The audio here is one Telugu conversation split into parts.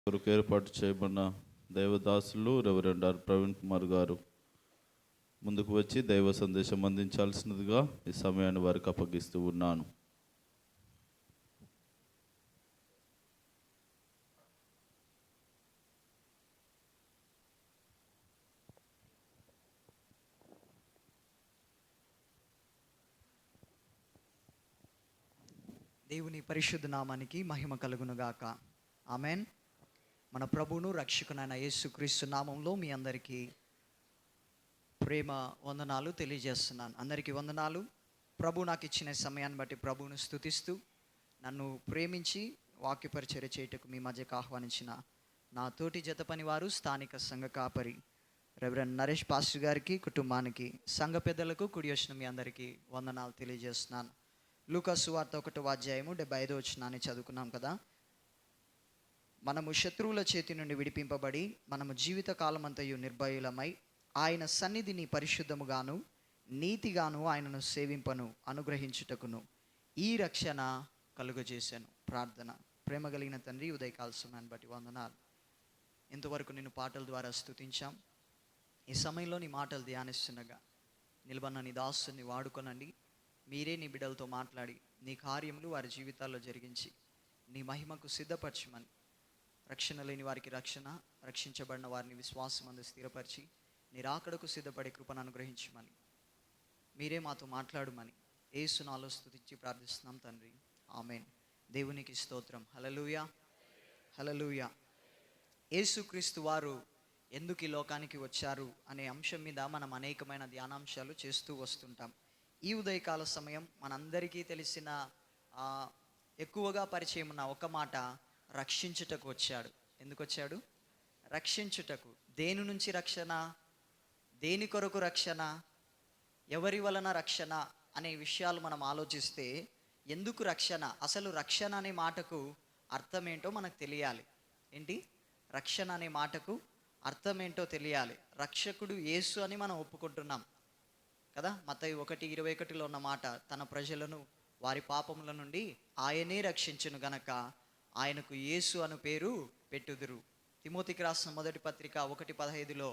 కొరకు ఏర్పాటు చేయబడిన దైవదాసులు రెవరెండ్ ఆర్ ప్రవీణ్ కుమార్ గారు ముందుకు వచ్చి దైవ సందేశం అందించాల్సినదిగా ఈ సమయాన్ని వారికి అప్పగిస్తూ ఉన్నాను. దేవుని పరిశుద్ధ నామానికి మహిమ కలుగునుగాక. ఆమెన్. మన ప్రభువును రక్షకునైన యేసుక్రీస్తు నామంలో మీ అందరికీ ప్రేమ వందనాలు తెలియజేస్తున్నాను. అందరికీ వందనాలు. ప్రభు నాకు ఇచ్చిన సమయాన్ని బట్టి ప్రభువును స్తుతిస్తూ నన్ను ప్రేమించి వాక్య పరిచర్య చేయుటకు మీ మధ్యకు ఆహ్వానించిన నా తోటి జత పనివారు స్థానిక సంఘ కాపరి రెవరెండ్ నరేష్ పాస్టర్ గారికి, కుటుంబానికి, సంఘ పెద్దలకు, కుడి వచ్చిన మీ అందరికీ వందనాలు తెలియజేస్తున్నాను. లూకా సువార్త 1వ అధ్యాయము 75వ వచనాన్ని చదువుకున్నాం కదా. మనము శత్రువుల చేతి నుండి విడిపింపబడి మనము జీవిత కాలమంతయు నిర్భయులమై ఆయన సన్నిధిని పరిశుద్ధముగాను నీతిగాను ఆయనను సేవింపను అనుగ్రహించుటకును ఈ రక్షణ కలుగజేశాను. ప్రార్థన. ప్రేమ కలిగిన తండ్రి, ఉదయకాల సమయాన్ని బట్టి వందనాలు. ఇంతవరకు నిన్ను పాటల ద్వారా స్తుతించాం. ఈ సమయంలో నీ మాటలు ధ్యానిస్తుండగా నిలబడిన నీ దాసుని వాడుకొనండి. మీరే నీ బిడ్డలతో మాట్లాడి నీ కార్యములు వారి జీవితాల్లో జరిగించి నీ మహిమకు సిద్ధపరచమని, రక్షణ లేని వారికి రక్షణ, రక్షించబడిన వారిని విశ్వాసం అందు స్థిరపరిచి నీ రాకడకు సిద్ధపడే కృపను అనుగ్రహించమని, మీరే మాతో మాట్లాడమని యేసు నామములో స్తుతించి ప్రార్థిస్తున్నాం తండ్రి. ఆమేన్. దేవునికి స్తోత్రం. హల్లెలూయా, హల్లెలూయా. యేసుక్రీస్తు వారు ఎందుకు ఈ లోకానికి వచ్చారు అనే అంశం మీద మనం అనేకమైన ధ్యానాంశాలు చేస్తూ వస్తుంటాం. ఈ ఉదయకాల సమయం మనందరికీ తెలిసిన ఎక్కువగా పరిచయం ఉన్న ఒక మాట, రక్షించుటకు వచ్చాడు. ఎందుకు వచ్చాడు? రక్షించుటకు. దేని నుంచి రక్షణ? దేని కొరకు రక్షణ? ఎవరి వలన రక్షణ అనే విషయాలు మనం ఆలోచిస్తే, ఎందుకు రక్షణ, అసలు రక్షణ అనే మాటకు అర్థం ఏంటో మనకు తెలియాలి. ఏంటి? రక్షణ అనే మాటకు అర్థం ఏంటో తెలియాలి. రక్షకుడు యేసు అని మనం ఒప్పుకుంటున్నాం కదా. మత్తయి 1:21 ఉన్న మాట, తన ప్రజలను వారి పాపముల నుండి ఆయనే రక్షించును గనక ఆయనకు యేసు అను పేరు పెట్టుదురు. తిమోతికి రాసిన మొదటి పత్రిక 1:15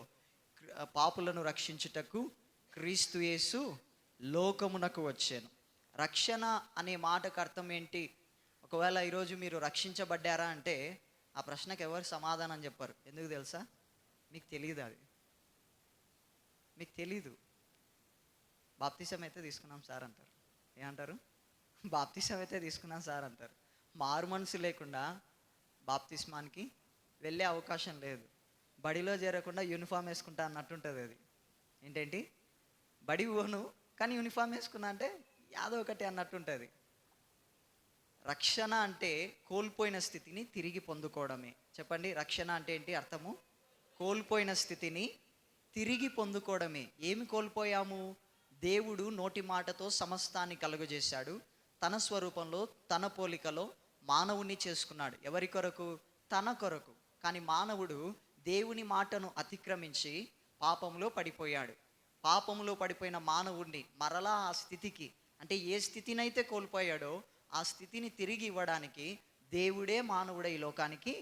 పాపులను రక్షించుటకు క్రీస్తు యేసు లోకమునకు వచ్చాను. రక్షణ అనే మాటకు అర్థం ఏంటి? ఒకవేళ ఈరోజు మీరు రక్షించబడ్డారా అంటే ఆ ప్రశ్నకు ఎవరు సమాధానం చెప్పారు? ఎందుకు తెలుసా? మీకు తెలియదు. అది మీకు తెలీదు. బాప్తిసం అయితే తీసుకున్నాం సార్ అంటారు. ఏమంటారు? బాప్తిసం అయితే తీసుకున్నాం సార్ అంటారు. మారు మనసు లేకుండా బాప్తిస్మానికి వెళ్ళే అవకాశం లేదు. బడిలో చేరకుండా యూనిఫామ్ వేసుకుంటా అన్నట్టుంటుంది. అది ఏంటంటే బడి పోను కానీ యూనిఫామ్ వేసుకున్నా అంటే యాదో ఒకటి అన్నట్టుంటుంది. రక్షణ అంటే కోల్పోయిన స్థితిని తిరిగి పొందుకోవడమే. చెప్పండి, రక్షణ అంటే ఏంటి అర్థము? కోల్పోయిన స్థితిని తిరిగి పొందుకోవడమే. ఏమి కోల్పోయాము? దేవుడు నోటి మాటతో సమస్తాన్ని కలుగజేశాడు. తన స్వరూపంలో తన పోలికలో మానవుని చేసుకున్నాడు. ఎవరి కొరకు? తన కొరకు. కానీ మానవుడు దేవుని మాటను అతిక్రమించి పాపంలో పడిపోయాడు. పాపంలో పడిపోయిన మానవుడిని మరలా ఆ స్థితికి, అంటే ఏ స్థితినైతే కోల్పోయాడో ఆ స్థితిని తిరిగి ఇవ్వడానికి దేవుడే మానవుడై ఈ లోకానికి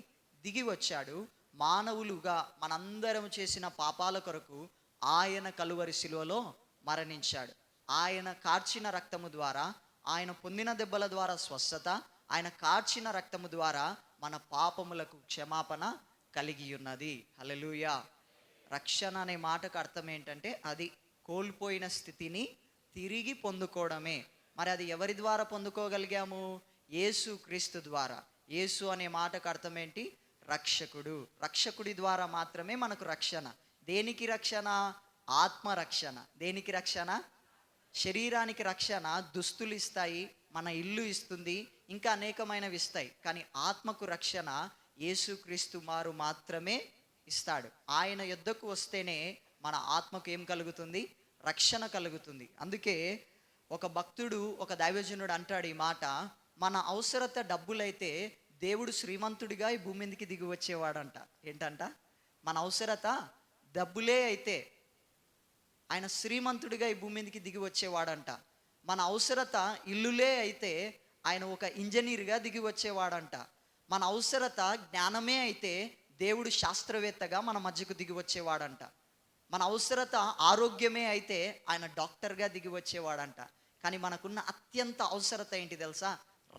దిగి వచ్చాడు. మానవులుగా మనందరం చేసిన పాపాల కొరకు ఆయన కలువరి శిలువలో మరణించాడు. ఆయన కార్చిన రక్తము ద్వారా, ఆయన పొందిన దెబ్బల ద్వారా స్వస్థత, ఆయన కార్చిన రక్తము ద్వారా మన పాపములకు క్షమాపణ కలిగి ఉన్నది. హల్లెలూయా. రక్షణ అనే మాటకు అర్థం ఏంటంటే అది కోల్పోయిన స్థితిని తిరిగి పొందుకోవడమే. మరి అది ఎవరి ద్వారా పొందుకోగలిగాము? యేసు క్రీస్తు ద్వారా. యేసు అనే మాటకు అర్థం ఏంటి? రక్షకుడు. రక్షకుడి ద్వారా మాత్రమే మనకు రక్షణ. దేనికి రక్షణ? ఆత్మరక్షణ. దేనికి రక్షణ? శరీరానికి రక్షణ దుస్తులు ఇస్తాయి, మన ఇల్లు ఇస్తుంది, ఇంకా అనేకమైనవి ఇస్తాయి. కానీ ఆత్మకు రక్షణ యేసుక్రీస్తు వారు మాత్రమే ఇస్తాడు. ఆయన యొద్దకు వస్తేనే మన ఆత్మకు ఏం కలుగుతుంది? రక్షణ కలుగుతుంది. అందుకే ఒక భక్తుడు, ఒక దైవజనుడు అంటాడు ఈ మాట, మన అవసరత డబ్బులైతే దేవుడు శ్రీమంతుడిగా ఈ భూమి మీదకి దిగి వచ్చేవాడంట. ఏంటంట? మన అవసరత డబ్బులే అయితే ఆయన శ్రీమంతుడిగా ఈ భూమి మీదకి దిగి వచ్చేవాడంట. మన అవసరత ఇల్లులే అయితే ఆయన ఒక ఇంజనీర్గా దిగి వచ్చేవాడంట. మన అవసరత జ్ఞానమే అయితే దేవుడు శాస్త్రవేత్తగా మన మధ్యకు దిగి వచ్చేవాడంట. మన అవసరత ఆరోగ్యమే అయితే ఆయన డాక్టర్గా దిగి వచ్చేవాడంట. కానీ మనకున్న అత్యంత అవసరత ఏంటి తెలుసా?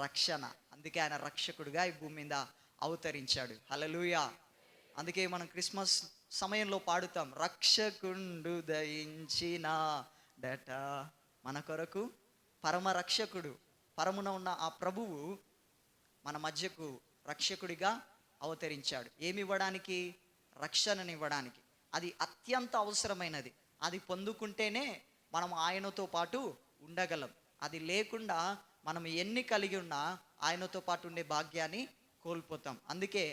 రక్షణ. అందుకే ఆయన రక్షకుడుగా ఈ భూమి మీద అవతరించాడు. హల్లెలూయా. అందుకే మనం క్రిస్మస్ సమయంలో పాడుతాం, రక్షకుండు దయించిన డట. మన కొరకు పరమ రక్షకుడు, పరమున ఉన్న ఆ ప్రభువు మన మధ్యకు రక్షకుడిగా అవతరించాడు. ఏమి ఇవ్వడానికి? రక్షణనివ్వడానికి. అది అత్యంత అవసరమైనది. అది పొందుకుంటేనే మనం ఆయనతో పాటు ఉండగలం. అది లేకుండా మనం ఎన్ని కలిగి ఉన్నా ఆయనతో పాటు ఉండే భాగ్యాన్ని కోల్పోతాం. అందుకే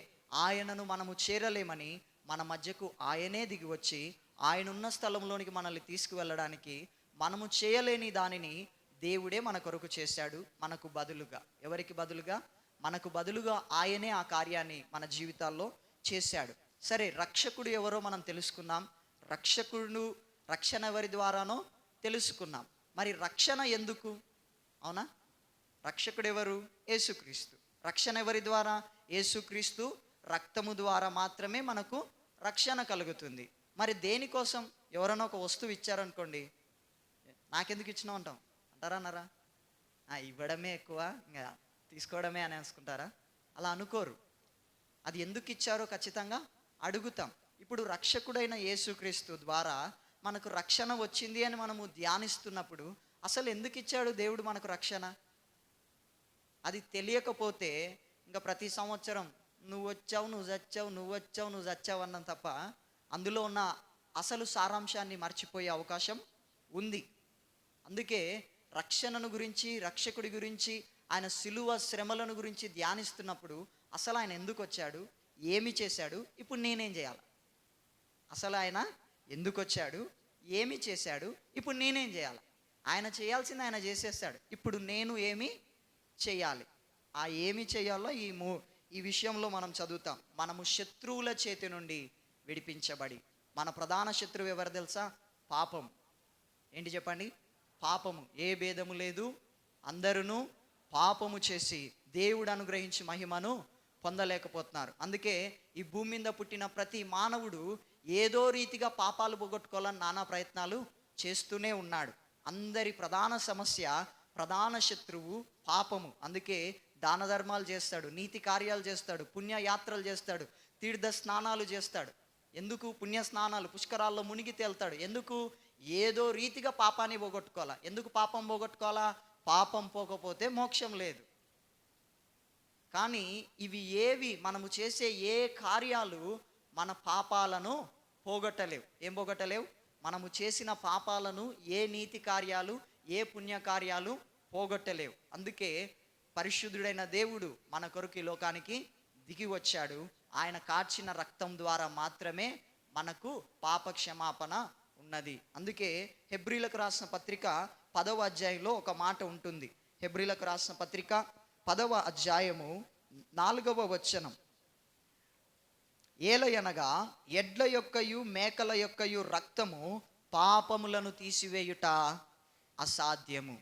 ఆయనను మనము చేరలేమని మన మధ్యకు ఆయనే దిగి వచ్చి ఆయన ఉన్న స్థలంలోనికి మనల్ని తీసుకువెళ్ళడానికి మనము చేయలేని దానిని దేవుడే మన కొరకు చేశాడు. మనకు బదులుగా. ఎవరికి బదులుగా? మనకు బదులుగా ఆయనే ఆ కార్యాన్ని మన జీవితాల్లో చేశాడు. సరే, రక్షకుడు ఎవరో మనం తెలుసుకున్నాం. రక్షణ ఎవరి ద్వారానో తెలుసుకున్నాం. మరి రక్షణ ఎందుకు? అవునా? రక్షకుడు ఎవరు? యేసుక్రీస్తు. రక్షణ ఎవరి ద్వారా? యేసుక్రీస్తు రక్తము ద్వారా మాత్రమే మనకు రక్షణ కలుగుతుంది. మరి దేనికోసం? ఎవరైనా ఒక వస్తువు ఇచ్చారనుకోండి, నాకెందుకు ఇచ్చినావు అంటాం. అంటారా అన్నారా? ఇవ్వడమే ఎక్కువ, ఇంకా తీసుకోవడమే అని అనుకుంటారా? అలా అనుకోరు. అది ఎందుకు ఇచ్చారో ఖచ్చితంగా అడుగుతాం. ఇప్పుడు రక్షకుడైన యేసుక్రీస్తు ద్వారా మనకు రక్షణ వచ్చింది అని మనము ధ్యానిస్తున్నప్పుడు అసలు ఎందుకు ఇచ్చాడు దేవుడు మనకు రక్షణ? అది తెలియకపోతే ఇంకా ప్రతి సంవత్సరం నువ్వు వచ్చావు, నువ్వు చచ్చావు, నువ్వు వచ్చావు, నువ్వు చచ్చావు అన్నం తప్ప అందులో ఉన్న అసలు సారాంశాన్ని మర్చిపోయే అవకాశం ఉంది. అందుకే రక్షణను గురించి, రక్షకుడి గురించి, ఆయన శిలువ శ్రమలను గురించి ధ్యానిస్తున్నప్పుడు అసలు ఆయన ఎందుకు వచ్చాడు, ఏమి చేశాడు, ఇప్పుడు నేనేం చేయాలి? అసలు ఆయన ఎందుకు వచ్చాడు, ఏమి చేశాడు, ఇప్పుడు నేనేం చేయాలి? ఆయన చేయాల్సింది ఆయన చేసేస్తాడు. ఇప్పుడు నేను ఏమి చేయాలి? ఆ ఏమి చేయాలో ఈ విషయంలో మనం చదువుతాం. మనము శత్రువుల చేతి నుండి విడిపించబడి, మన ప్రధాన శత్రువు ఎవరు తెలుసా? పాపం. ఏంటి చెప్పండి? పాపము. ఏ భేదము లేదు, అందరూ పాపము చేసి దేవుడు అనుగ్రహించి మహిమను పొందలేకపోతున్నారు. అందుకే ఈ భూమి మీద పుట్టిన ప్రతి మానవుడు ఏదో రీతిగా పాపాలు పోగొట్టుకోవాలని నానా ప్రయత్నాలు చేస్తూనే ఉన్నాడు. అందరి ప్రధాన సమస్య, ప్రధాన శత్రువు పాపము. అందుకే దాన ధర్మాలు చేస్తాడు, నీతి కార్యాలు చేస్తాడు, పుణ్యయాత్రలు చేస్తాడు, తీర్థ స్నానాలు చేస్తాడు. ఎందుకు? పుణ్య స్నానాలు, పుష్కరాల్లో మునిగి తేలుతాడు. ఎందుకు? ఏదో రీతిగా పాపాన్ని పోగొట్టుకోవాలా. ఎందుకు పాపం పోగొట్టుకోవాలా? పాపం పోకపోతే మోక్షం లేదు. కానీ ఇవి ఏవి, మనము చేసే ఏ కార్యాలు మన పాపాలను పోగొట్టలేవు. ఏం పోగొట్టలేవు? మనము చేసిన పాపాలను ఏ నీతి కార్యాలు, ఏ పుణ్యకార్యాలు పోగొట్టలేవు. అందుకే పరిశుద్ధుడైన దేవుడు మన కొరకు ఈ లోకానికి దిగి వచ్చాడు. ఆయన కార్చిన రక్తం ద్వారా మాత్రమే మనకు పాప క్షమాపణ ఉన్నది. అందుకే హెబ్రీలకు రాసిన పత్రిక 10వ అధ్యాయంలో ఒక మాట ఉంటుంది. హెబ్రీలకు రాసిన పత్రిక 10వ అధ్యాయము 4వ వచనం. ఏలయనగా ఎడ్ల యొక్కయు మేకల యొక్కయు రక్తము పాపములను తీసివేయుట అసాధ్యము.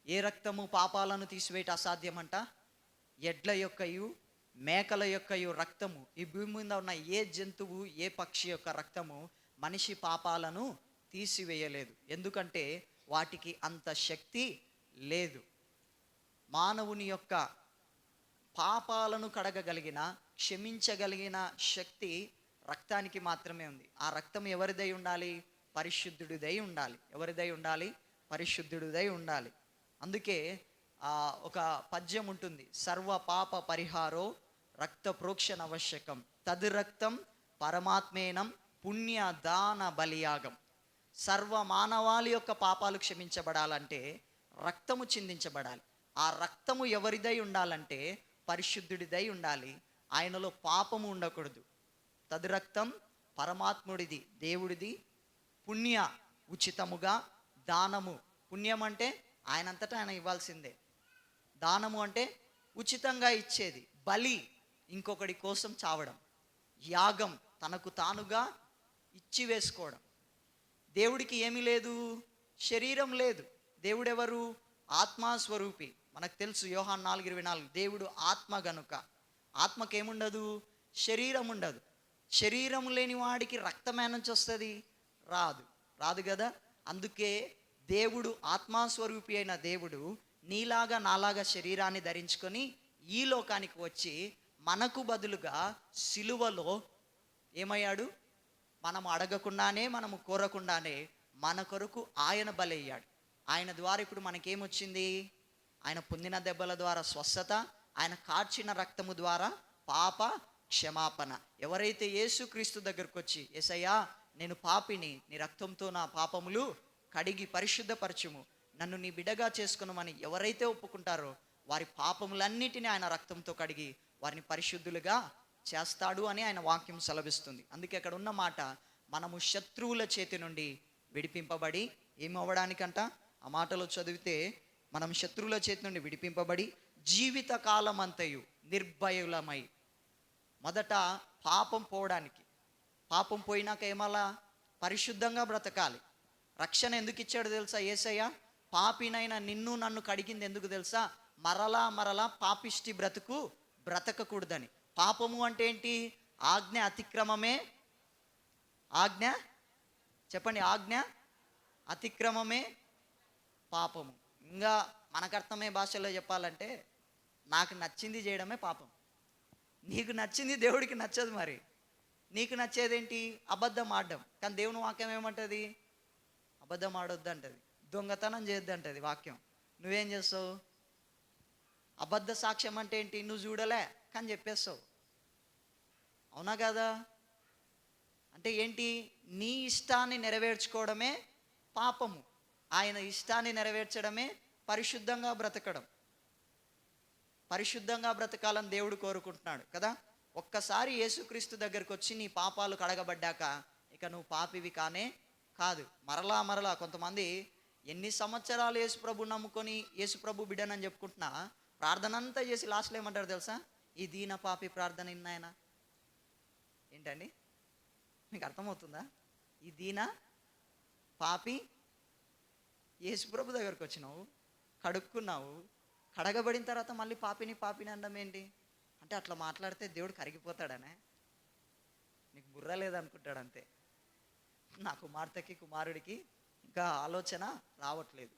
ఏ రక్తము పాపాలను తీసివేయట అసాధ్యమంట? ఎడ్ల యొక్కయు మేకల యొక్కయు రక్తము. ఈ భూమి మీద ఉన్న ఏ జంతువు, ఏ పక్షి యొక్క రక్తము మనిషి పాపాలను తీసివేయలేదు. ఎందుకంటే వాటికి అంత శక్తి లేదు. మానవుని యొక్క పాపాలను కడగగలిగిన, క్షమించగలిగిన శక్తి రక్తానికి మాత్రమే ఉంది. ఆ రక్తం ఎవరిదై ఉండాలి? పరిశుద్ధుడిదై ఉండాలి. ఎవరిదై ఉండాలి? పరిశుద్ధుడిదై ఉండాలి. అందుకే ఒక పద్యం ఉంటుంది, సర్వ పాప పరిహారో రక్త ప్రోక్షణ ఆవశ్యకం, తద్ రక్తం పరమాత్మేనం పుణ్య దాన బలియాగం. సర్వ మానవాళి యొక్క పాపాలు క్షమించబడాలంటే రక్తము చిందించబడాలి. ఆ రక్తము ఎవరిదై ఉండాలంటే పరిశుద్ధుడిదై ఉండాలి. ఆయనలో పాపము ఉండకూడదు. తద్ రక్తం పరమాత్ముడిది, దేవుడిది. పుణ్య ఉచితముగా, దానము. పుణ్యం అంటే ఆయనంతటా ఆయన ఇవ్వాల్సిందే. దానము అంటే ఉచితంగా ఇచ్చేది. బలి ఇంకొకటి కోసం చావడం. యాగం తనకు తానుగా ఇచ్చి వేసుకోవడం. దేవుడికి ఏమీ లేదు, శరీరం లేదు. దేవుడెవరు? ఆత్మస్వరూపి. మనకు తెలుసు యోహాన్ 4:24 దేవుడు ఆత్మ గనుక. ఆత్మకి ఏముండదు? శరీరం ఉండదు. శరీరం లేని వాడికి రక్తమే నుంచి వస్తుంది? రాదు కదా. అందుకే దేవుడు ఆత్మస్వరూపి అయిన దేవుడు నీలాగా నాలాగా శరీరాన్ని ధరించుకొని ఈ లోకానికి వచ్చి మనకు బదులుగా సిలువలో ఏమయ్యాడు? మనం అడగకుండానే, మనము కోరకుండానే మన కొరకు ఆయన బలయ్యాడు. ఆయన ద్వారా ఇప్పుడు మనకేమొచ్చింది? ఆయన పొందిన దెబ్బల ద్వారా స్వస్థత, ఆయన కార్చిన రక్తము ద్వారా పాప క్షమాపణ. ఎవరైతే యేసుక్రీస్తు దగ్గరకు వచ్చి యేసయ్యా నేను పాపిని, నీ రక్తంతో నా పాపములు కడిగి పరిశుద్ధపరచుము, నన్ను నీ బిడ్డగా చేసుకున్నామని ఎవరైతే ఒప్పుకుంటారో వారి పాపములన్నిటినీ ఆయన రక్తంతో కడిగి వారిని పరిశుద్ధులుగా చేస్తాడు అని ఆయన వాక్యం సెలవిస్తుంది. అందుకే అక్కడ ఉన్న మాట, మనము శత్రువుల చేతి నుండి విడిపింపబడి ఏమవ్వడానికంట? ఆ మాటలో చదివితే మనం శత్రువుల చేతి నుండి విడిపింపబడి జీవిత కాలం అంతయు నిర్భయులమై. మొదట పాపం పోవడానికి, పాపం పోయినాక ఏమలా? పరిశుద్ధంగా బ్రతకాలి. రక్షణ ఎందుకు ఇచ్చాడు తెలుసా యేసయ్య? పాపినైనా నిన్ను నన్ను కడిగింది ఎందుకు తెలుసా? మరలా పాపిష్టి బ్రతుకు బ్రతకకూడదని. పాపము అంటే ఏంటి? ఆజ్ఞ అతిక్రమమే. ఆజ్ఞ చెప్పండి, ఆజ్ఞ అతిక్రమమే పాపము. ఇంకా మనకు అర్థమయ్యే భాషలో చెప్పాలంటే నాకు నచ్చింది చేయడమే పాపం. నీకు నచ్చింది దేవుడికి నచ్చదు. మరి నీకు నచ్చేదేంటి? అబద్ధం ఆడడం. కానీ దేవుని వాక్యం ఏమంటుంది? అబద్ధం ఆడొద్దు అంటది, దొంగతనం చేయొద్దు అంటది వాక్యం. నువ్వేం చేస్తావు? అబద్ధ సాక్ష్యం అంటే ఏంటి? నువ్వు చూడలే కానీ చెప్పేస్తావు. అవునా కదా? అంటే ఏంటి? నీ ఇష్టాన్ని నెరవేర్చుకోవడమే పాపము. ఆయన ఇష్టాన్ని నెరవేర్చడమే పరిశుద్ధంగా బ్రతకడం. పరిశుద్ధంగా బ్రతకాలని దేవుడు కోరుకుంటున్నాడు కదా. ఒక్కసారి యేసుక్రీస్తు దగ్గరికి వచ్చి నీ పాపాలు కడగబడ్డాక ఇక నువ్వు పాపివి కానే కాదు. మరలా కొంతమంది ఎన్ని సంవత్సరాలు యేసుప్రభు నమ్ముకొని యేసుప్రభు బిడ్డనని చెప్పుకుంటున్నా, ప్రార్థన అంతా చేసి లాస్ట్లో ఏమంటారు తెలుసా? ఈ దీన పాపి ప్రార్థన ఇన్నాయన. ఏంటండి, మీకు అర్థమవుతుందా? ఈ దీన పాపి, యేసుప్రభు దగ్గరకు వచ్చినావు, కడుక్కున్నావు, కడగబడిన తర్వాత మళ్ళీ పాపిని అనడం ఏంటి? అంటే అట్లా మాట్లాడితే దేవుడు కరిగిపోతాడనే? నీకు బుర్ర లేదనుకుంటాడు అంతే. నా కుమార్తెకి కుమారుడికి ఇంకా ఆలోచన రావట్లేదు.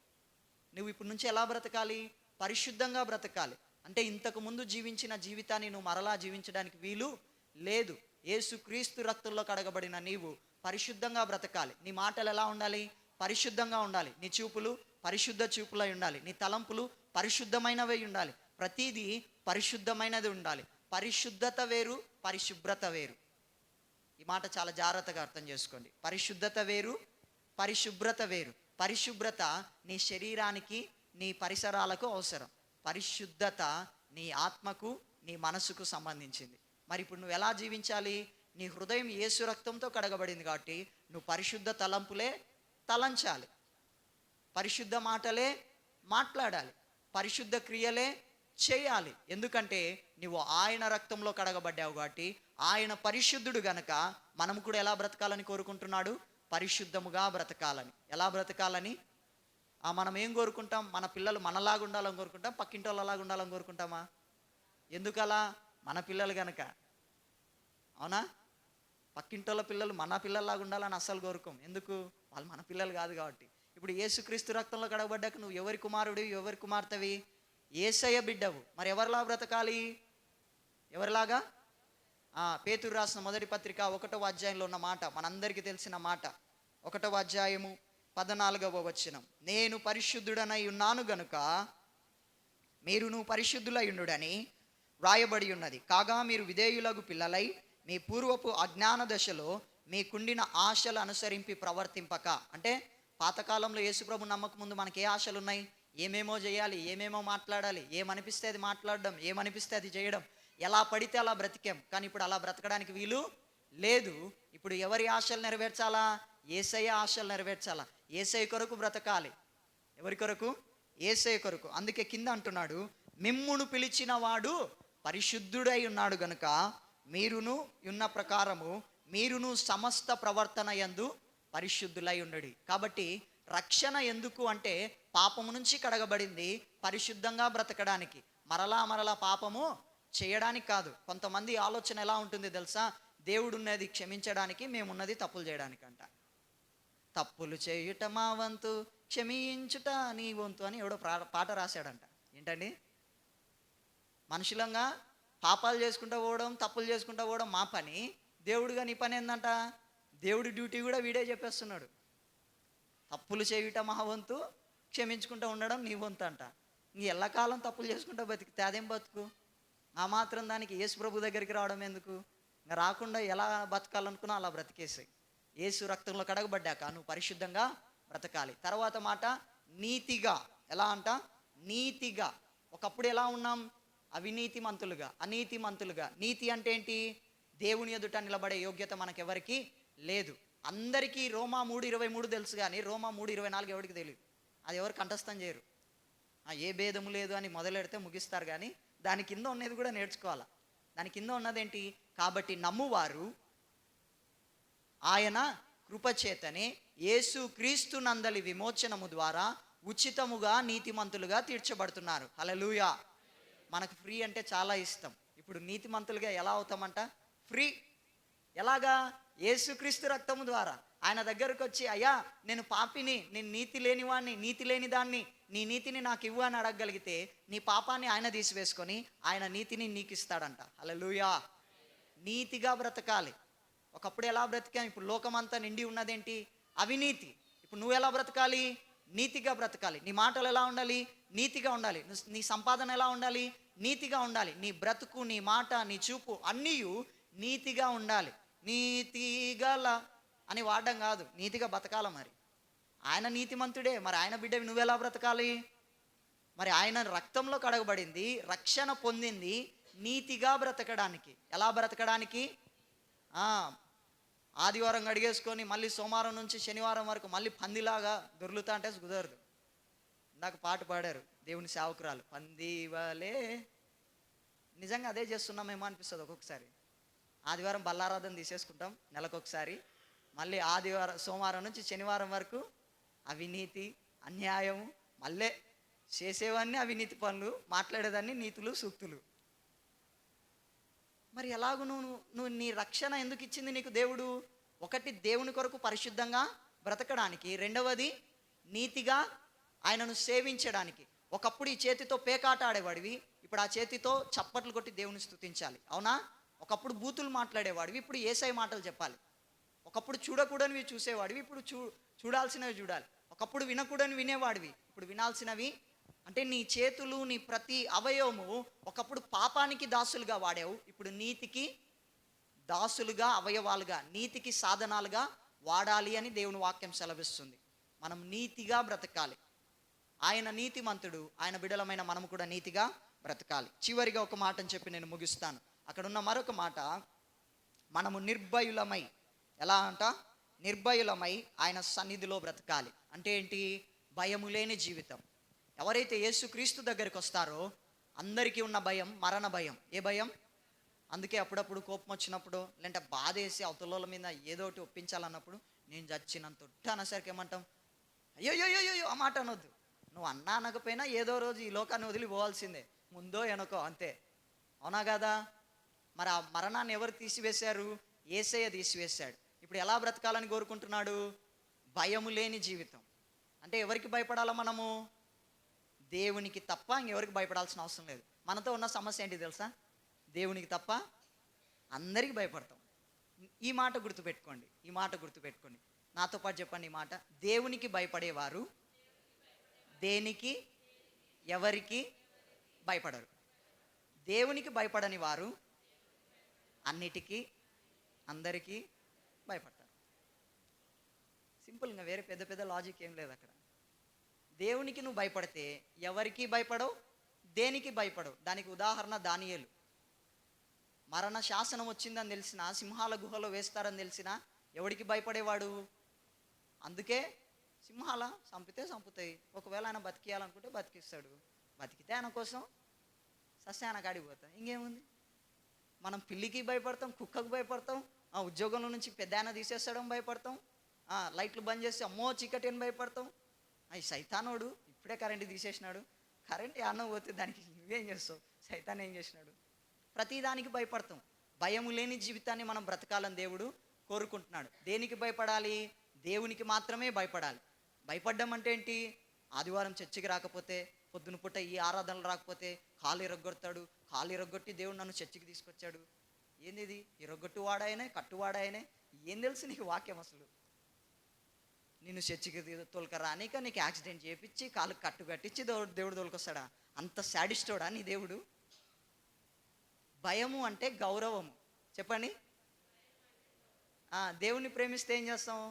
నువ్వు ఇప్పటి నుంచి ఎలా బ్రతకాలి? పరిశుద్ధంగా బ్రతకాలి. అంటే ఇంతకు ముందు జీవించిన జీవితాన్ని నువ్వు మరలా జీవించడానికి వీలు లేదు. యేసుక్రీస్తు రక్తంలో కడగబడిన నీవు పరిశుద్ధంగా బ్రతకాలి. నీ మాటలు ఎలా ఉండాలి? పరిశుద్ధంగా ఉండాలి. నీ చూపులు పరిశుద్ధ చూపులై ఉండాలి. నీ తలంపులు పరిశుద్ధమైనవై ఉండాలి. ప్రతిదీ పరిశుద్ధమైనది ఉండాలి. పరిశుద్ధత వేరు, పరిశుభ్రత వేరు. ఈ మాట చాలా జాగ్రత్తగా అర్థం చేసుకోండి. పరిశుద్ధత వేరు, పరిశుభ్రత వేరు. పరిశుభ్రత నీ శరీరానికి, నీ పరిసరాలకు అవసరం. పరిశుద్ధత నీ ఆత్మకు, నీ మనసుకు సంబంధించింది. మరి ఇప్పుడు నువ్వు ఎలా జీవించాలి? నీ హృదయం యేసు రక్తంతో కడగబడింది కాబట్టి నువ్వు పరిశుద్ధ తలంపులే తలంచాలి, పరిశుద్ధ మాటలే మాట్లాడాలి, పరిశుద్ధ క్రియలే చేయాలి. ఎందుకంటే నువ్వు ఆయన రక్తంలో కడగబడ్డావు కాబట్టి ఆయన పరిశుద్ధుడు గనక మనం కూడా ఎలా బ్రతకాలని కోరుకుంటున్నాడు? పరిశుద్ధముగా బ్రతకాలని. ఎలా బ్రతకాలని? మనం ఏం కోరుకుంటాం? మన పిల్లలు మనలాగా ఉండాలని కోరుకుంటాం, పక్కింటి వాళ్ళలాగా ఉండాలని కోరుకుంటామా? ఎందుకలా? మన పిల్లలు గనక. అవునా? పక్కింటోళ్ళ పిల్లలు మన పిల్లల్లాగా ఉండాలని అస్సలు కోరుకోం. ఎందుకు? వాళ్ళు మన పిల్లలు కాదు కాబట్టి. ఇప్పుడు యేసుక్రీస్తు రక్తంలో కడగబడ్డాక నువ్వు ఎవరి కుమారుడివి, ఎవరి కుమార్తెవి? యేసయ్య బిడ్డవు. మరి ఎవరిలా బ్రతకాలి? ఎవరిలాగా? పేతురు రాసిన మొదటి పత్రిక 1వ అధ్యాయంలో ఉన్న మాట మనందరికీ తెలిసిన మాట. 1వ అధ్యాయము 14వ వచనం, నేను పరిశుద్ధుడనై ఉన్నాను గనుక మీరును పరిశుద్ధులై ఉండుడని వ్రాయబడి ఉన్నది. కాగా మీరు విధేయులకు పిల్లలై మీ పూర్వపు అజ్ఞాన దశలో మీకుండిన ఆశలు అనుసరించి ప్రవర్తింపక. అంటే పాతకాలంలో యేసుప్రభు నమ్మక ముందు మనకి ఏ ఆశలు ఉన్నాయి? ఏమేమో చేయాలి, ఏమేమో మాట్లాడాలి, ఏమనిపిస్తే అది మాట్లాడడం, ఏమనిపిస్తే అది చేయడం, ఎలా పడితే అలా బ్రతికాం. కానీ ఇప్పుడు అలా బ్రతకడానికి వీలు లేదు. ఇప్పుడు ఎవరి ఆశలు నెరవేర్చాలా? యేసయ్య ఆశలు నెరవేర్చాలా. యేసయ్య కొరకు బ్రతకాలి. ఎవరి కొరకు? యేసయ్య కొరకు. అందుకే కింద అంటున్నాడు, మిమ్మును పిలిచిన వాడు పరిశుద్ధుడై ఉన్నాడు గనుక మీరును ఉన్న ప్రకారము మీరును సమస్త ప్రవర్తన యందు పరిశుద్ధులై ఉండడి. కాబట్టి రక్షణ ఎందుకు అంటే పాపము నుంచి కడగబడింది, పరిశుద్ధంగా బ్రతకడానికి, మరలా పాపము చేయడానికి కాదు. కొంతమంది ఆలోచన ఎలా ఉంటుంది తెలుసా? దేవుడు ఉన్నది క్షమించడానికి, మేమున్నది తప్పులు చేయడానికంట. తప్పులు చేయుట మా వంతు, క్షమించుట నీ వంతు అని ఎవడో పాట రాశాడంట. ఏంటండి? మనుషులంగా పాపాలు చేసుకుంటూ పోవడం, తప్పులు చేసుకుంటూ పోవడం మా పని. దేవుడుగా నీ పని ఏందంట? దేవుడి డ్యూటీ కూడా వీడే చెప్పేస్తున్నాడు. తప్పులు చేయుట మా వంతు, క్షమించుకుంటూ ఉండడం నీ వంతు అంట. ఎల్లకాలం తప్పులు చేసుకుంటూ బతికితే అదేం బతుకు? ఆ మాత్రం దానికి యేసు ప్రభు దగ్గరికి రావడం ఎందుకు? ఇంకా రాకుండా ఎలా బతకాలనుకున్నా అలా బ్రతికేసాయి. యేసు రక్తంలో కడగబడ్డాక నువ్వు పరిశుద్ధంగా బ్రతకాలి. తర్వాత మాట నీతిగా. ఎలా అంట? నీతిగా. ఒకప్పుడు ఎలా ఉన్నాం? అవినీతిమంతులుగా, అనీతిమంతులుగా. నీతి అంటే ఏంటి? దేవుని ఎదుట నిలబడే యోగ్యత మనకెవరికి లేదు. అందరికీ రోమా 3:23 తెలుసు, కానీ రోమా 3:24 ఎవరికి తెలియదు. అది ఎవరు కంఠస్థం చేయరు. ఏ భేదము లేదు అని మొదలెడితే ముగిస్తారు, కానీ దాని కింద ఉన్నది కూడా నేర్చుకోవాలి. దాని కింద ఉన్నదేంటి? కాబట్టి నమ్మువారు ఆయన కృపచేతనే యేసు క్రీస్తు నందలి విమోచనము ద్వారా ఉచితముగా నీతిమంతులుగా తీర్చబడుతున్నారు. హల్లెలూయా. మనకు ఫ్రీ అంటే చాలా ఇష్టం. ఇప్పుడు నీతిమంతులుగా ఎలా అవుతామంట? ఫ్రీ. ఎలాగా? యేసుక్రీస్తు రక్తము ద్వారా. ఆయన దగ్గరకు వచ్చి, అయ్యా నేను పాపిని, నేను నీతి లేనివాడిని, నీతి లేని దాన్ని, నీ నీతిని నాకు ఇవ్వు అని అడగగలిగితే నీ పాపాన్ని ఆయన తీసివేసుకొని ఆయన నీతిని నీకు ఇస్తాడంట. హల్లెలూయా. నీతిగా బ్రతకాలి. ఒకప్పుడు ఎలా బ్రతికాం? ఇప్పుడు లోకమంతా నిండి ఉన్నదేంటి? అవినీతి. ఇప్పుడు నువ్వు ఎలా బ్రతకాలి? నీతిగా బ్రతకాలి. నీ మాటలు ఎలా ఉండాలి? నీతిగా ఉండాలి. నీ సంపాదన ఎలా ఉండాలి? నీతిగా ఉండాలి. నీ బ్రతుకు, నీ మాట, నీ చూపు అన్నీ నీతిగా ఉండాలి. నీతిగల అని వాడడం కాదు, నీతిగా బతకాల. మరి ఆయన నీతిమంతుడే, మరి ఆయన బిడ్డవి నువ్వెలా బ్రతకాలి? మరి ఆయన రక్తంలో కడగబడింది, రక్షణ పొందింది నీతిగా బ్రతకడానికి. ఎలా బ్రతకడానికి? ఆదివారం గడిగేసుకొని మళ్ళీ సోమవారం నుంచి శనివారం వరకు మళ్ళీ పందిలాగా దొర్లుతా అంటే కుదరదు. నాకు పాట పాడారు దేవుని సేవకురాలు, పందివలే. నిజంగా అదే చేస్తున్నామేమో అనిపిస్తుంది ఒక్కొక్కసారి. ఆదివారం బల్లారాధన తీసేసుకుంటాం నెలకొకసారి, మళ్ళీ సోమవారం నుంచి శనివారం వరకు అవినీతి, అన్యాయం, మళ్ళీ చేసేవన్నీ అవినీతి పనులు, మాట్లాడేదాన్ని నీతులు, సూక్తులు. మరి ఎలాగూ నువ్వు నీ రక్షణ ఎందుకు ఇచ్చింది నీకు దేవుడు? ఒకటి, దేవుని కొరకు పరిశుద్ధంగా బ్రతకడానికి. రెండవది, నీతిగా ఆయనను సేవించడానికి. ఒకప్పుడు ఈ చేతితో పేకాట ఆడేవాడివి, ఇప్పుడు ఆ చేతితో చప్పట్లు కొట్టి దేవుని స్తుతించాలి. అవునా? ఒకప్పుడు బూతులు మాట్లాడేవాడివి, ఇప్పుడు యేసయ్య మాటలు చెప్పాలి. ఒకప్పుడు చూడకూడనివి చూసేవాడివి, ఇప్పుడు చూడాల్సినవి చూడాలి. ఒకప్పుడు వినకూడని వినేవాడివి, ఇప్పుడు వినాల్సినవి. అంటే నీ చేతులు, నీ ప్రతి అవయవము ఒకప్పుడు పాపానికి దాసులుగా వాడావు, ఇప్పుడు నీతికి దాసులుగా, అవయవాలుగా, నీతికి సాధనాలుగా వాడాలి అని దేవుని వాక్యం సెలవిస్తుంది. మనం నీతిగా బ్రతకాలి. ఆయన నీతిమంతుడు, ఆయన బిడలమైన మనము కూడా నీతిగా బ్రతకాలి. చివరిగా ఒక మాటని చెప్పి నేను ముగిస్తాను. అక్కడ ఉన్న మరొక మాట, మనము నిర్భయులమై. ఎలా అంట? నిర్భయులమై ఆయన సన్నిధిలో బ్రతకాలి. అంటే ఏంటి? భయము లేని జీవితం. ఎవరైతే యేసుక్రీస్తు దగ్గరికి వస్తారో అందరికీ ఉన్న భయం మరణ భయం. ఏ భయం? అందుకే అప్పుడప్పుడు కోపం వచ్చినప్పుడు, లేదంటే బాధ వేసి అవతల మీద ఏదో ఒకటి ఒప్పించాలన్నప్పుడు, నేను చచ్చినంత ఒట్టి అనేసరికి ఏమంటాం? అయ్యోయ్యోయ్యో ఆ మాట అనొద్దు. నువ్వు అన్నా అనకపోయినా ఏదో రోజు ఈ లోకాన్ని వదిలి పోవాల్సిందే, ముందో వెనకో, అంతే. అవునా కదా? మరి ఆ మరణాన్ని ఎవరు తీసివేశారు? యేసయ్య తీసివేశాడు. ఇప్పుడు ఎలా బ్రతకాలని కోరుకుంటున్నాడు? భయము లేని జీవితం. అంటే ఎవరికి భయపడాలా మనము? దేవునికి తప్ప ఇంకెవరికి భయపడాల్సిన అవసరం లేదు. మనతో ఉన్న సమస్య ఏంటి తెలుసా? దేవునికి తప్ప అందరికీ భయపడతాం. ఈ మాట గుర్తుపెట్టుకోండి, ఈ మాట గుర్తుపెట్టుకోండి. నాతో పాటు చెప్పండి ఈ మాట. దేవునికి భయపడేవారు దేనికి, ఎవరికి భయపడరు. దేవునికి భయపడని వారు అన్నిటికీ, అందరికీ భయపడతారు. సింపుల్గా, వేరే పెద్ద పెద్ద లాజిక్ ఏం లేదు అక్కడ. దేవునికి నువ్వు భయపడితే ఎవరికి భయపడవు, దేనికి భయపడవు. దానికి ఉదాహరణ దానియేలు. మరణ శాసనం వచ్చిందని తెలిసిన, సింహాల గుహలో వేస్తారని తెలిసిన ఎవడికి భయపడేవాడు? అందుకే సింహాల చంపితే చంపుతాయి, ఒకవేళ ఆయన బతికియాలనుకుంటే బతికిస్తాడు, బతికితే ఆయన కోసం సస్యాన కాడిపోతాం. ఇంకేముంది? మనం పిల్లికి భయపడతాం, కుక్కకు భయపడతాం, ఉద్యోగంలో నుంచి పెద్ద ఆయన తీసేస్తాడని భయపడతాం, లైట్లు బంద్ చేస్తే అమ్మో చీకటి అని భయపడతాం. అయి సైతానోడు ఇప్పుడే కరెంట్ తీసేసినాడు, కరెంట్ యాడనో పోతే దానికి నువ్వేం చేస్తావు, సైతాన్ ఏం చేసినాడు. ప్రతిదానికి భయపడతాం. భయము లేని జీవితాన్ని మనం బ్రతకాలని దేవుడు కోరుకుంటున్నాడు. దేనికి భయపడాలి? దేవునికి మాత్రమే భయపడాలి. భయపడ్డం అంటే ఏంటి? ఆదివారం చర్చికి రాకపోతే, పొద్దున పూట ఈ ఆరాధనలు రాకపోతే కాలు ఇరగొడతాడు, కాలు ఇరగొట్టి దేవుడు నన్ను చర్చికి తీసుకొచ్చాడు. ఏంది ఇది? ఇరగొట్టు వాడాయనే, కట్టువాడాయనే, ఏం తెలుసు నీకు వాక్యం అసలు? నిన్ను చర్చికి తోలుక రానిక నీకు యాక్సిడెంట్ చేయించి కాలు కట్టు కట్టించి దేవుడు తోలుకొస్తాడా? అంత శాడిస్టోడా నీ దేవుడు? భయము అంటే గౌరవము. చెప్పండి. దేవుణ్ణి ప్రేమిస్తే ఏం చేస్తావు?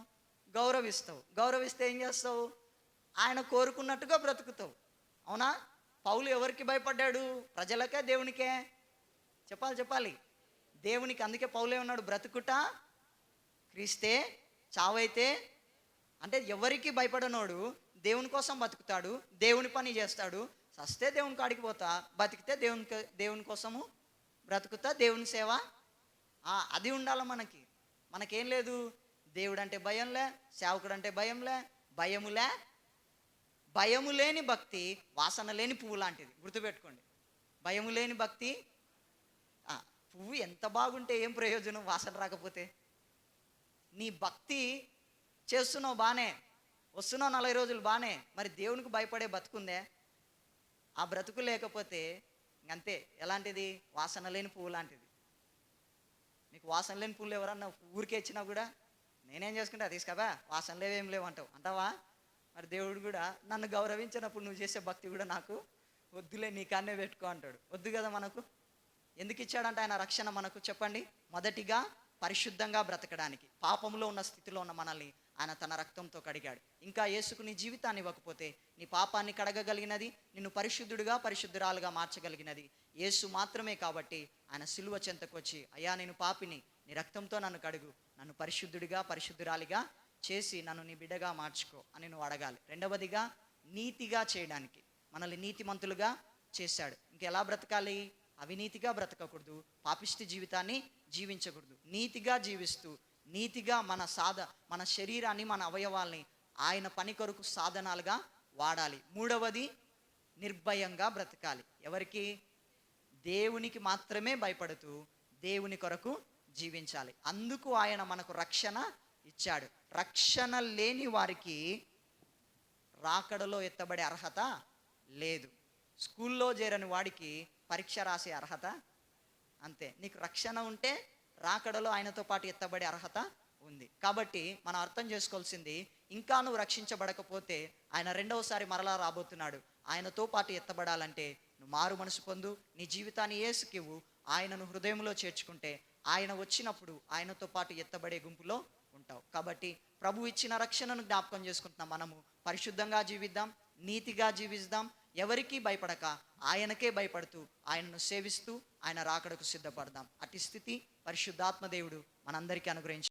గౌరవిస్తావు. గౌరవిస్తే ఏం చేస్తావు? ఆయన కోరుకున్నట్టుగా బ్రతుకుతావు. అవునా? పౌలు ఎవరికి భయపడ్డాడు? ప్రజలకే, దేవునికే? చెప్పాలి. దేవునికి. అందుకే పౌలే ఉన్నాడు, బ్రతుకుట క్రీస్తే, చావైతే. అంటే ఎవరికి భయపడనోడు దేవుని కోసం బతుకుతాడు, దేవుని పని చేస్తాడు. సస్తే దేవుని కాడికి పోతా, బతికితే దేవుని కోసము బ్రతుకుతా, దేవుని సేవ. అది ఉండాలి మనకి. మనకేం లేదు. దేవుడు అంటే భయంలే, సేవకుడు అంటే భయంలే, భయము లేని భక్తి వాసన లేని పువ్వు లాంటిది. గుర్తుపెట్టుకోండి. భయము లేని భక్తి. పువ్వు ఎంత బాగుంటే ఏం ప్రయోజనం వాసన రాకపోతే? నీ భక్తి చేస్తున్నావు బాగానే, వస్తున్నావు 40 రోజులు బాగానే, మరి దేవునికి భయపడే బతుకుందే? ఆ బ్రతుకు లేకపోతే అంతే. ఎలాంటిది? వాసన లేని పువ్వు లాంటిది. నీకు వాసన లేని పువ్వులు ఎవరన్నా ఊరికే ఇచ్చినా కూడా నేనేం చేసుకుంటా, తీసుకపో, వాసన లేవేం లేవు అంటావా? మరి దేవుడు కూడా నన్ను గౌరవించినప్పుడు నువ్వు చేసే భక్తి కూడా నాకు వద్దులే, నీ కాన్నే పెట్టుకో అంటాడు. వద్దు కదా మనకు. ఎందుకు ఇచ్చాడంటే ఆయన రక్షణ మనకు? చెప్పండి. మొదటిగా పరిశుద్ధంగా బ్రతకడానికి. పాపంలో ఉన్న స్థితిలో ఉన్న మనల్ని ఆయన తన రక్తంతో కడిగాడు. ఇంకా యేసుకు నీ జీవితాన్ని ఇవ్వకపోతే నీ పాపాన్ని కడగగలిగినది, నిన్ను పరిశుద్ధుడిగా పరిశుద్ధురాలుగా మార్చగలిగినది యేసు మాత్రమే. కాబట్టి ఆయన సిలువ చెంతకు వచ్చి, అయ్యా నేను పాపిని, నీ రక్తంతో నన్ను కడుగు, నన్ను పరిశుద్ధుడిగా పరిశుద్ధురాలిగా చేసి నన్ను నీ బిడ్డగా మార్చుకో అని నువ్వు అడగాలి. రెండవదిగా నీతిగా చేయడానికి. మనల్ని నీతిమంతులుగా చేశాడు. ఇంకెలా బ్రతకాలి? అవినీతిగా బ్రతకకూడదు, పాపిష్టి జీవితాన్ని జీవించకూడదు. నీతిగా జీవిస్తూ, నీతిగా మన శరీరాన్ని, మన అవయవాల్ని ఆయన పని కొరకు సాధనాలుగా వాడాలి. మూడవది నిర్భయంగా బ్రతకాలి. ఎవరికి? దేవునికి మాత్రమే భయపడుతూ దేవుని కొరకు జీవించాలి. అందుకు ఆయన మనకు రక్షణ ఇచ్చాడు. రక్షణ లేని వారికి రాకడలో ఎత్తబడే అర్హత లేదు. స్కూల్లో చేరని వాడికి పరీక్ష రాసే అర్హత అంతే. నీకు రక్షణ ఉంటే రాకడలో ఆయనతో పాటు ఎత్తబడే అర్హత ఉంది. కాబట్టి మనం అర్థం చేసుకోవాల్సింది, ఇంకా నువ్వు రక్షించబడకపోతే ఆయన రెండవసారి మరలా రాబోతున్నాడు. ఆయనతో పాటు ఎత్తబడాలంటే నువ్వు మారు మనసు పొందు, నీ జీవితాన్ని యేసుకివ్వు, ఆయనను హృదయంలో చేర్చుకుంటే ఆయన వచ్చినప్పుడు ఆయనతో పాటు ఎత్తబడే గుంపులో ఉంటావు. కాబట్టి ప్రభు ఇచ్చిన రక్షణను జ్ఞాపకం చేసుకుంటున్నాం. మనము పరిశుద్ధంగా జీవిద్దాం, నీతిగా జీవిద్దాం, ఎవరికీ భయపడక ఆయనకే భయపడుతూ ఆయనను సేవిస్తూ ఆయన రాకడకు సిద్ధపడదాం. అట్టి స్థితి పరిశుద్ధాత్మ దేవుడు మనందరికీ అనుగ్రహించి